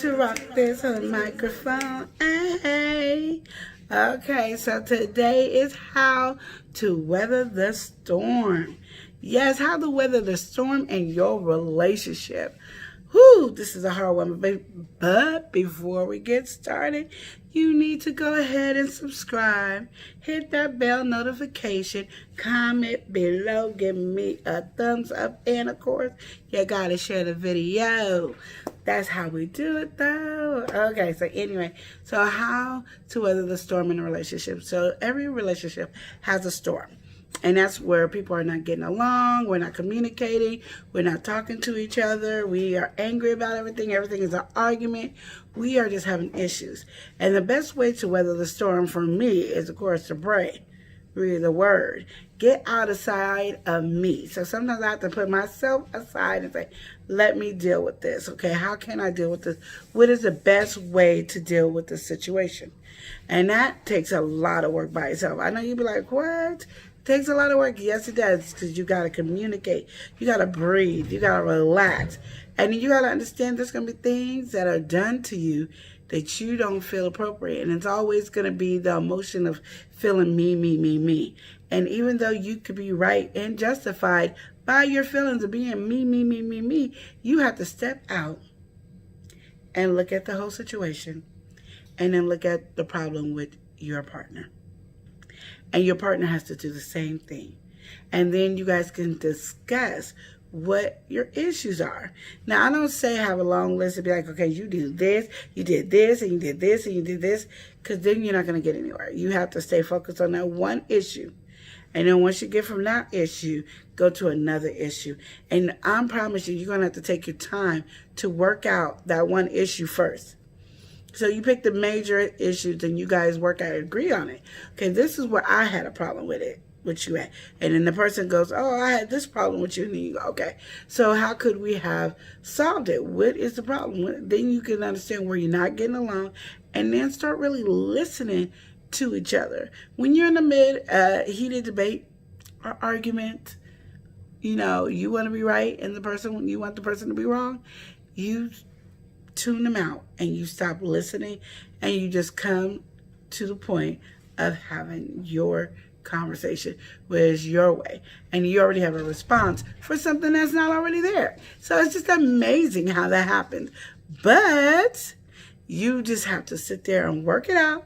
to rock this whole microphone. Hey. Okay, so today is how to weather the storm. Yes, how to weather the storm in your relationship. Whew, this is a hard one, but before we get started, you need to go ahead and subscribe, hit that bell notification, comment below, give me a thumbs up, and of course, you gotta share the video. That's how we do it though. Okay, so anyway, so how to weather the storm in a relationship. So every relationship has a storm. And that's where people are not getting along, we're not communicating, we're not talking to each other, we are angry about everything is an argument, we are just having issues. And the best way to weather the storm for me is, of course, to pray, read the word, get outside of me. So sometimes I have to put myself aside and say, let me deal with this, okay? How can I deal with this? What is the best way to deal with this situation? And that takes a lot of work by itself. I know you'd be like, what? Takes a lot of work. Yes, it does, because you got to communicate. You got to breathe. You got to relax. And you got to understand there's going to be things that are done to you that you don't feel appropriate. And it's always going to be the emotion of feeling me. And even though you could be right and justified by your feelings of being me, you have to step out and look at the whole situation and then look at the problem with your partner. And your partner has to do the same thing. And then you guys can discuss what your issues are. Now, I don't say have a long list and be like, okay, you do this, you did this, and you did this, and you did this, because then you're not going to get anywhere. You have to stay focused on that one issue. And then once you get from that issue, go to another issue. And I promise you, you're going to have to take your time to work out that one issue first. So you pick the major issues and you guys work out and agree on it. Okay, this is where I had a problem with it, with you at. And then the person goes, oh, I had this problem with you. And then you go, okay, so how could we have solved it? What is the problem? Then you can understand where you're not getting along and then start really listening to each other. When you're in the heated debate or argument, you know, you want to be right and you want the person to be wrong, you tune them out and you stop listening and you just come to the point of having your conversation, where's your way, and you already have a response for something that's not already there. So it's just amazing how that happened. But you just have to sit there and work it out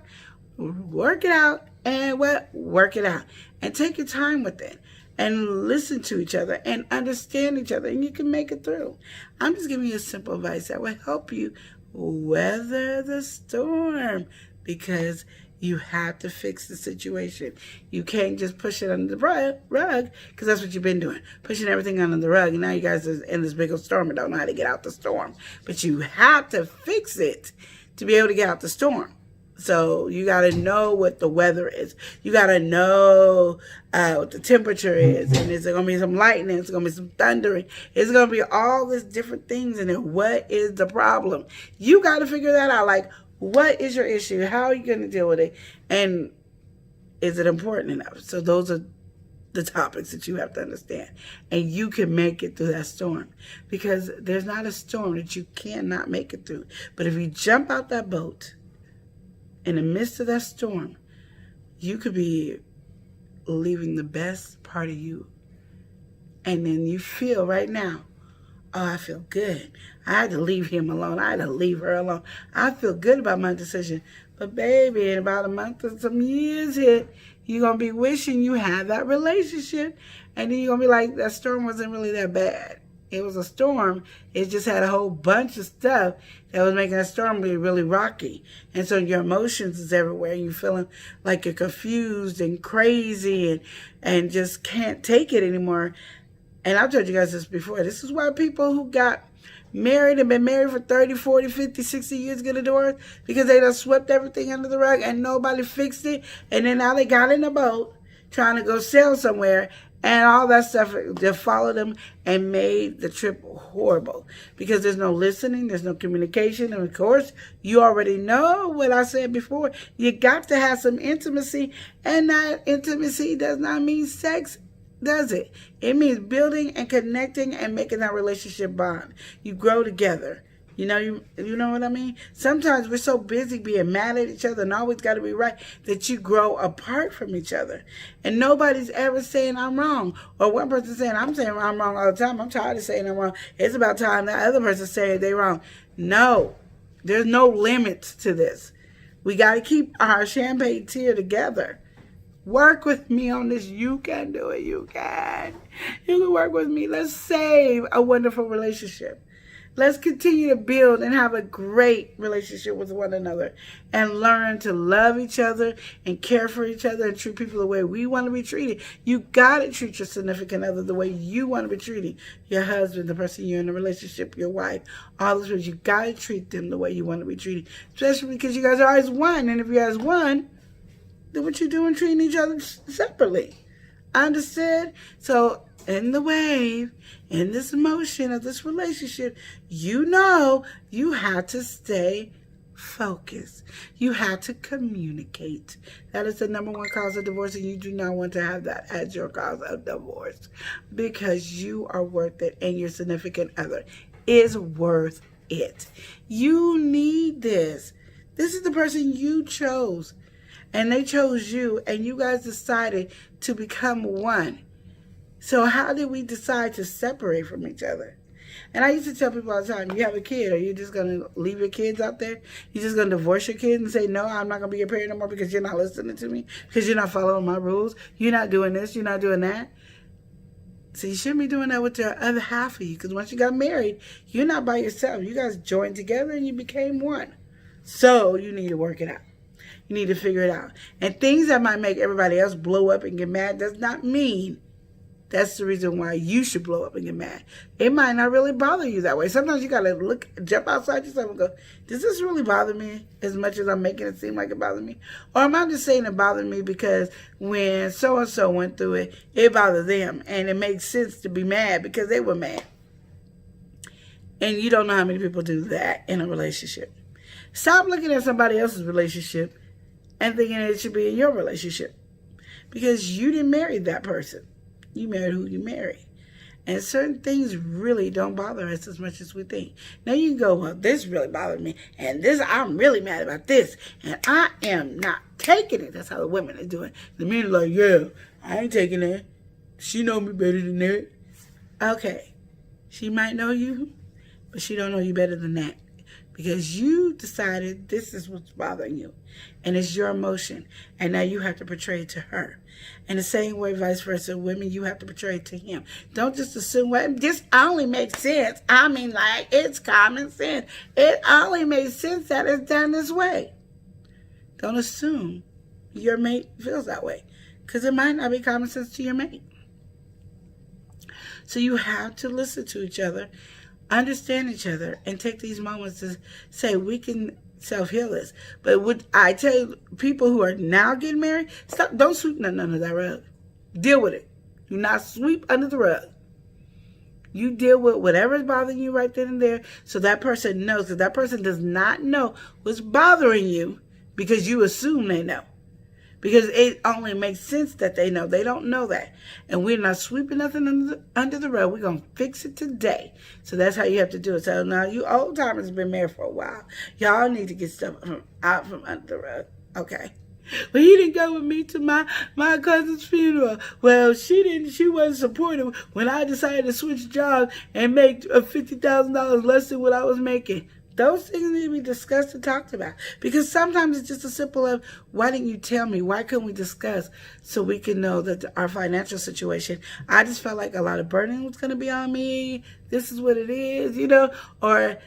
and take your time with it and listen to each other and understand each other, and you can make it through. I'm just giving you a simple advice that will help you weather the storm, because you have to fix the situation. You can't just push it under the rug, because that's what you've been doing, pushing everything under the rug, and now you guys are in this big old storm and don't know how to get out the storm. But you have to fix it to be able to get out the storm. So you got to know what the weather is. You got to know what the temperature is. And it's going to be some lightning. It's going to be some thundering. It's going to be all these different things. And then what is the problem? You got to figure that out. Like, what is your issue? How are you going to deal with it? And is it important enough? So those are the topics that you have to understand. And you can make it through that storm. Because there's not a storm that you cannot make it through. But if you jump out that boat in the midst of that storm, you could be leaving the best part of you. And then you feel right now, oh, I feel good. I had to leave him alone. I had to leave her alone. I feel good about my decision. But baby, in about a month or some years hit, you're going to be wishing you had that relationship. And then you're going to be like, that storm wasn't really that bad. It was a storm. It just had a whole bunch of stuff that was making that storm be really rocky. And so your emotions is everywhere. You're feeling like you're confused and crazy and just can't take it anymore. And I've told you guys this before. This is why people who got married and been married for 30, 40, 50, 60 years get a divorce, because they done swept everything under the rug and nobody fixed it. And then now they got in a boat trying to go sail somewhere, and all that stuff just followed them and made the trip horrible, because there's no listening, there's no communication. And of course, you already know what I said before. You got to have some intimacy, and that intimacy does not mean sex, does it? It means building and connecting and making that relationship bond. You grow together. You know what I mean? Sometimes we're so busy being mad at each other and always got to be right that you grow apart from each other. And nobody's ever saying I'm wrong. Or one person saying I'm wrong all the time. I'm tired of saying I'm wrong. It's about time that other person saying they're wrong. No, there's no limits to this. We got to keep our champagne tear together. Work with me on this. You can do it. You can. You can work with me. Let's save a wonderful relationship. Let's continue to build and have a great relationship with one another and learn to love each other and care for each other and treat people the way we want to be treated. You got to treat your significant other the way you want to be treated. Your husband, the person you're in a relationship, your wife, all those people, you got to treat them the way you want to be treated, especially because you guys are always one. And if you're as one, then what you doing treating each other separately? Understood? So in the wave, in this motion of this relationship, you have to stay focused. You have to communicate. That is the number one cause of divorce, and you do not want to have that as your cause of divorce because you are worth it and your significant other is worth it. You need this. This is the person you chose, and they chose you, and you guys decided to become one. So how did we decide to separate from each other? And I used to tell people all the time, you have a kid, are you just going to leave your kids out there? You just going to divorce your kids and say, no, I'm not going to be your parent no more because you're not listening to me, because you're not following my rules, you're not doing this, you're not doing that? So you shouldn't be doing that with your other half of you, because once you got married, you're not by yourself. You guys joined together and you became one. So you need to work it out. You need to figure it out. And things that might make everybody else blow up and get mad does not mean that's the reason why you should blow up and get mad. It might not really bother you that way. Sometimes you got to jump outside yourself and go, does this really bother me as much as I'm making it seem like it bothered me? Or am I just saying it bothered me because when so-and-so went through it, it bothered them. And it makes sense to be mad because they were mad. And you don't know how many people do that in a relationship. Stop looking at somebody else's relationship and thinking it should be in your relationship. Because you didn't marry that person. You married who you marry. And certain things really don't bother us as much as we think. Now you can go, well, this really bothered me. And this, I'm really mad about this. And I am not taking it. That's how the women are doing. The men are like, yeah, I ain't taking it. She know me better than that. Okay. She might know you, but she don't know you better than that. Because you decided this is what's bothering you. And it's your emotion. And now you have to portray it to her. And the same way, vice versa, women, you have to portray it to him. Don't just assume, well, this only makes sense. I mean, like, it's common sense. It only makes sense that it's done this way. Don't assume your mate feels that way. Because it might not be common sense to your mate. So you have to listen to each other, understand each other, and take these moments to say, we can self-heal this. But would I tell you, people who are now getting married, don't sweep nothing under that rug. Deal with it. Do not sweep under the rug. You deal with whatever's bothering you right then and there, so that person knows. Because that person does not know what's bothering you because you assume they know. Because it only makes sense that they know. They don't know that. And we're not sweeping nothing under the rug. We're going to fix it today. So that's how you have to do it. So now you old timers been married for a while. Y'all need to get stuff out from under the rug. Okay. Well, he didn't go with me to my cousin's funeral. Well, she wasn't supportive when I decided to switch jobs and make $50,000 less than what I was making. Those things need to be discussed and talked about. Because sometimes it's just as simple as, why didn't you tell me? Why couldn't we discuss so we can know that our financial situation, I just felt like a lot of burden was going to be on me. This is what it is, Or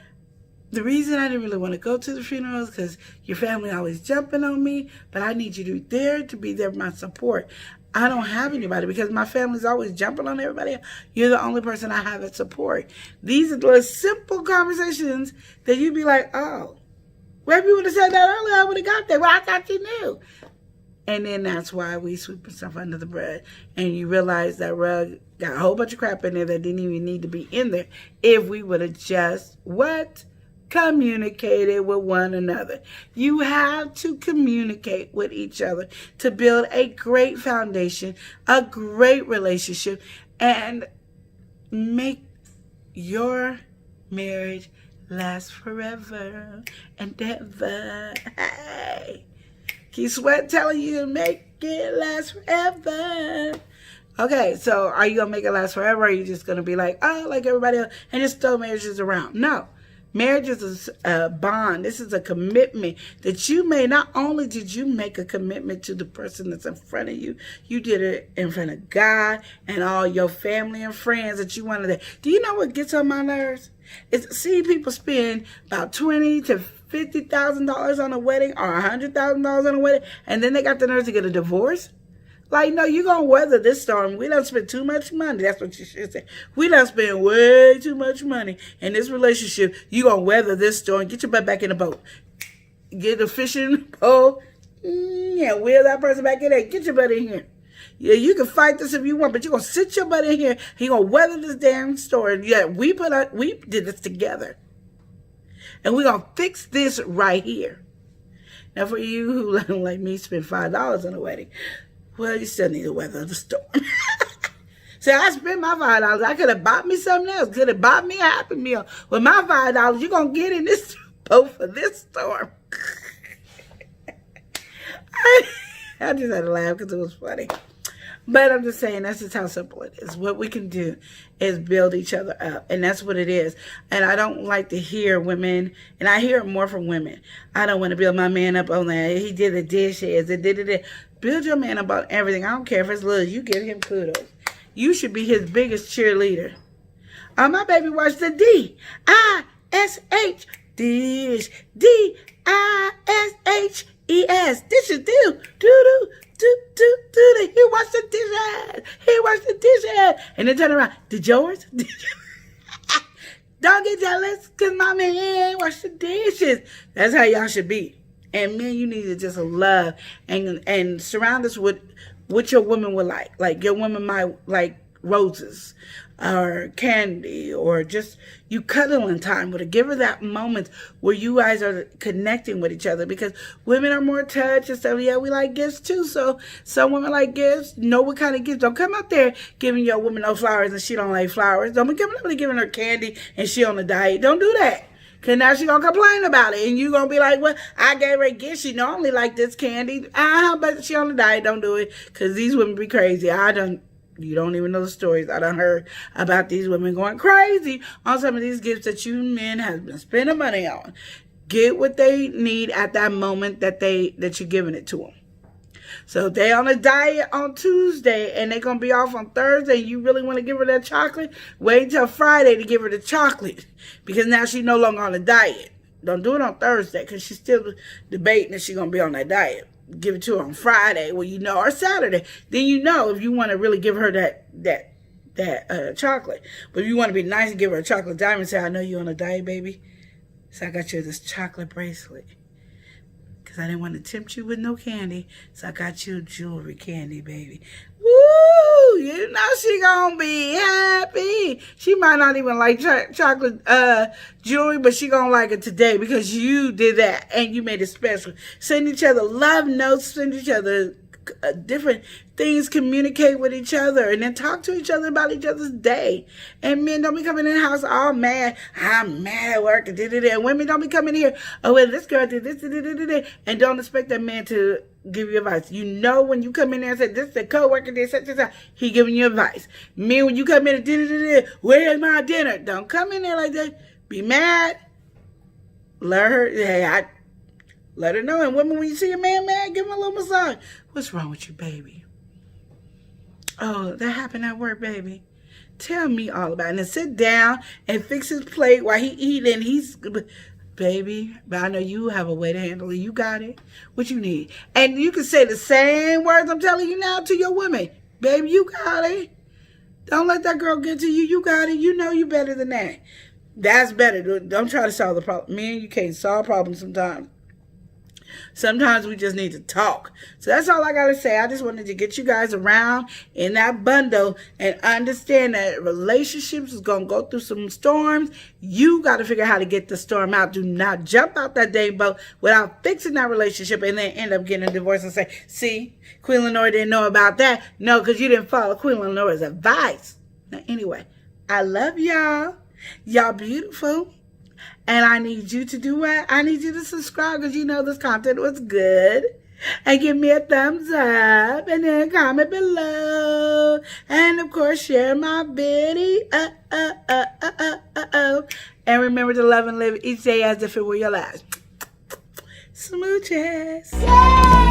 the reason I didn't really want to go to the funeral is because your family always jumping on me. But I need you to be there for my support. I don't have anybody because my family's always jumping on everybody else. You're the only person I have at support. These are the simple conversations that you'd be like, oh, well, if you would have said that earlier, I would have got there. Well, I thought you knew. And then that's why we sweep stuff under the rug. And you realize that rug got a whole bunch of crap in there that didn't even need to be in there if we would have just, communicated with one another. You have to communicate with each other to build a great foundation, a great relationship, and make your marriage last forever and ever. Hey. Keith Sweat telling you to make it last forever. Okay, so are you going to make it last forever? Or are you just going to be like, oh, like everybody else, and just throw marriages around? No. Marriage is a bond. This is a commitment that you made. Not only did you make a commitment to the person that's in front of you, you did it in front of God and all your family and friends that you wanted to. Do you know what gets on my nerves? It's seeing people spend about $20,000 to $50,000 on a wedding or $100,000 on a wedding, and then they got the nerve to get a divorce. Like, no, you're going to weather this storm. We don't spend too much money. That's what you should say. We don't spend way too much money in this relationship. You're going to weather this storm. Get your butt back in the boat. Get the fishing pole. Yeah, wheel that person back in there. Get your butt in here. Yeah, you can fight this if you want, but you're going to sit your butt in here. You're going to weather this damn storm. Yeah, we did this together. And we're going to fix this right here. Now, for you who, like me, spend $5 on a wedding, well, you still need to weather the storm. See, I spent my $5. I could have bought me something else. Could have bought me a Happy Meal. With my $5, you're going to get in this boat for this storm. I just had to laugh because it was funny. But I'm just saying, that's just how simple it is. What we can do is build each other up. And that's what it is. And I don't like to hear women, and I hear it more from women. I don't want to build my man up on that. He did the dishes and did it. Build your man up on everything. I don't care if it's little. You give him kudos. You should be his biggest cheerleader. My baby watched the D-I-S-H. Dish. D-I-S-H-E-S. Dishes do. Do. He washed the dishes. He washed the dishes. And then turn around. Did yours? Don't get jealous because my man ain't washed the dishes. That's how y'all should be. And men, you need to just love and surround us with what your woman would like. Like your woman might like roses or candy or just you cuddling time with her. Give her that moment where you guys are connecting with each other, because women are more touched and stuff. Yeah, we like gifts too. So some women like gifts. Know what kind of gifts. Don't come out there giving your woman no flowers and she don't like flowers. Don't be giving her candy and she on a diet. Don't do that. Because now she's going to complain about it. And you're going to be like, well, I gave her a gift. She normally like this candy. But she on a diet. Don't do it. Because these women be crazy. You don't even know the stories I done heard about these women going crazy on some of these gifts that you men have been spending money on. Get what they need at that moment that you're giving it to them. So if they on a diet on Tuesday and they're going to be off on Thursday and you really want to give her that chocolate, wait until Friday to give her the chocolate, because now she's no longer on a diet. Don't do it on Thursday because she's still debating if she's going to be on that diet. Give it to her on Friday, well, or Saturday. Then you know if you want to really give her that chocolate. But if you want to be nice and give her a chocolate diamond, say, I know you're on a diet, baby. So I got you this chocolate bracelet. Because I didn't want to tempt you with no candy. So I got you jewelry candy, baby. Woo! You know she gonna be happy. She might not even like chocolate jewelry, but she gonna like it today because you did that and you made it special. Send each other love notes. Send each other different things, communicate with each other, and then talk to each other about each other's day. And men, don't be coming in the house all mad. I'm mad at work. And women, don't be coming here. Oh, well, this girl did this, and don't expect that man to give you advice. You know when you come in there and say, this is a co-worker did such and such, he giving you advice. Men, when you come in and where's my dinner? Don't come in there like that. Be mad. Let her know. And women, when you see a man mad, give him a little massage. What's wrong with you, baby? Oh, that happened at work, baby. Tell me all about it. And then sit down and fix his plate while he eating. Baby, but I know you have a way to handle it. You got it. What you need. And you can say the same words I'm telling you now to your women. Baby, you got it. Don't let that girl get to you. You got it. You know you better than that. That's better. Don't try to solve the problem. Man, you can't solve problems sometimes. Sometimes we just need to talk. So that's all I got to say. I just wanted to get you guys around in that bundle and understand that relationships is going to go through some storms. You got to figure out how to get the storm out. Do not jump out that day boat without fixing that relationship and then end up getting a divorce and say, see, Queen Lenore didn't know about that. No, because you didn't follow Queen Lenore's advice. Now, anyway, I love y'all. Y'all beautiful. And I need you to do what? I need you to subscribe because you know this content was good. And give me a thumbs up and then comment below. And of course, share my video. And remember to love and live each day as if it were your last. Smooches. Yay!